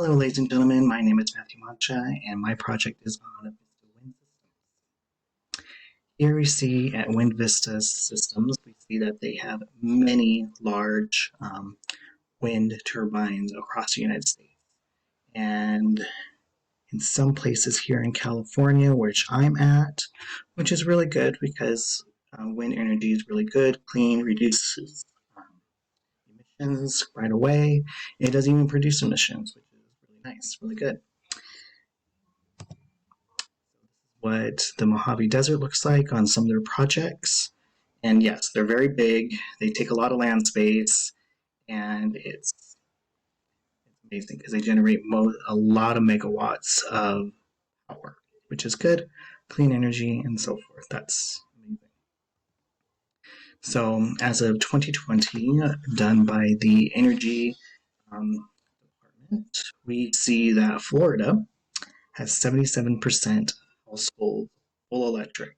Hello, ladies and gentlemen. My name is Fry-Mancha, and my project is on Vista Wind Systems. Here we see at Wind Vista Systems, we see that they have many large wind turbines across the United States. And in some places here in California, which I'm at, which is really good because wind energy is really good, clean, reduces emissions right away. It doesn't even produce emissions, which is really nice, really good. What the Mojave Desert looks like on some of their projects. And yes, they're very big. They take a lot of land space, and it's amazing because they generate a lot of megawatts of power, which is good, clean energy, and so forth. That's amazing. So, as of 2020, done by the Energy Department, we see that Florida has 77% household full electric.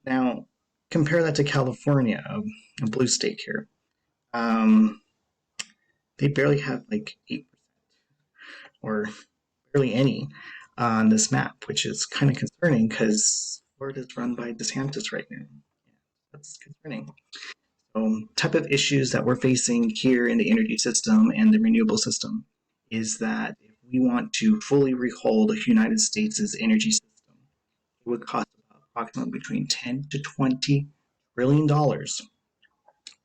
Now, compare that to California, a blue state here. They barely have like 8% or barely any on this map, which is kind of concerning because Florida is run by DeSantis right now. Yeah, that's concerning. So, type of issues that we're facing here in the energy system and the renewable system is that if we want to fully rehold the United States' energy system, it would cost approximately between 10 to 20 trillion dollars.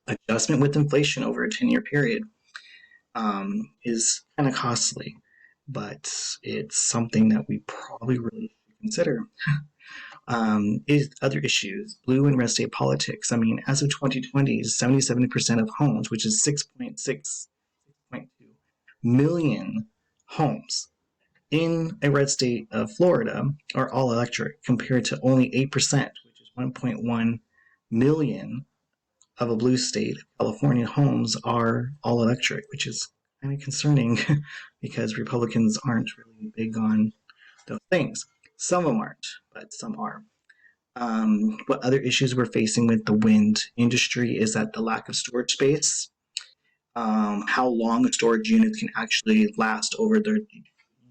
Adjustment with inflation over a 10-year period is kind of costly, but it's something that we probably really should consider. Is other issues, blue and red state politics. I mean, as of 2020, 77% of homes, which is 6.2 million homes in a red state of Florida, are all electric, compared to only 8%, which is 1.1 million of a blue state. California homes are all electric, which is kind of concerning because Republicans aren't really big on those things. Some of them aren't, but some are. What other issues we're facing with the wind industry is that the lack of storage space, how long storage units can actually last over their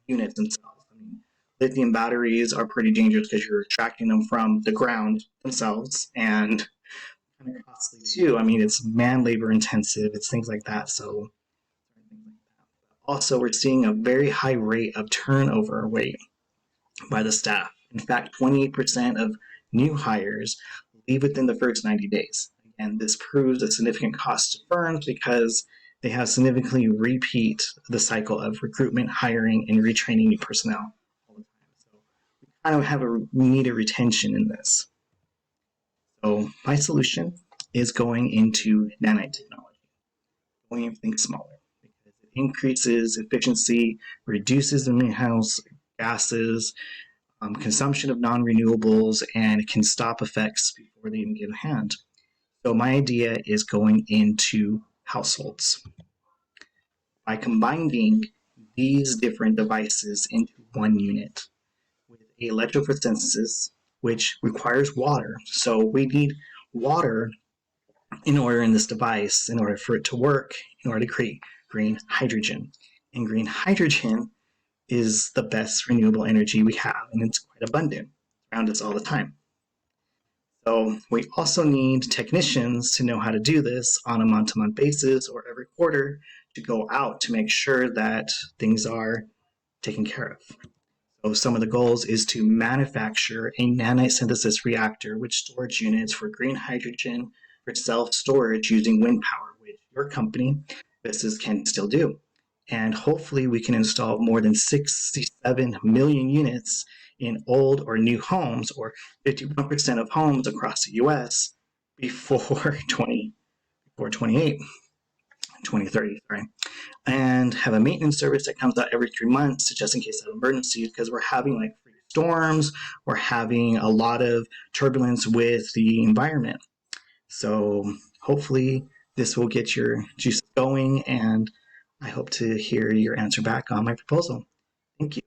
units themselves. I mean, lithium batteries are pretty dangerous because you're extracting them from the ground themselves, and kind of costly too. I mean, it's man labor intensive, it's things like that. So, also, we're seeing a very high rate of turnover rate by the staff. In fact, 28% of new hires leave within the first 90 days. And this proves a significant cost to firms because they have significantly repeat the cycle of recruitment, hiring, and retraining new personnel all the time. So we kind of have we need a retention in this. So my solution is going into nanotechnology, going everything smaller because it increases efficiency, reduces the greenhouse gases, consumption of non-renewables, and can stop effects before they even get a hand. So my idea is going into households. By combining these different devices into one unit with an electrophoresis, which requires water. So we need water in this device in order for it to work, in order to create green hydrogen. And green hydrogen is the best renewable energy we have, and it's quite abundant around us all the time. So we also need technicians to know how to do this on a month-to-month basis or every quarter to go out to make sure that things are taken care of. So some of the goals is to manufacture a nanosynthesis reactor with storage units for green hydrogen for self-storage using wind power, which your company, business, can still do. And hopefully we can install more than 67 million units in old or new homes, or 51% of homes across the US before 2030, and have a maintenance service that comes out every 3 months just in case of emergencies, because we're having like storms, we're having a lot of turbulence with the environment. So hopefully this will get your juices going, and I hope to hear your answer back on my proposal. Thank you.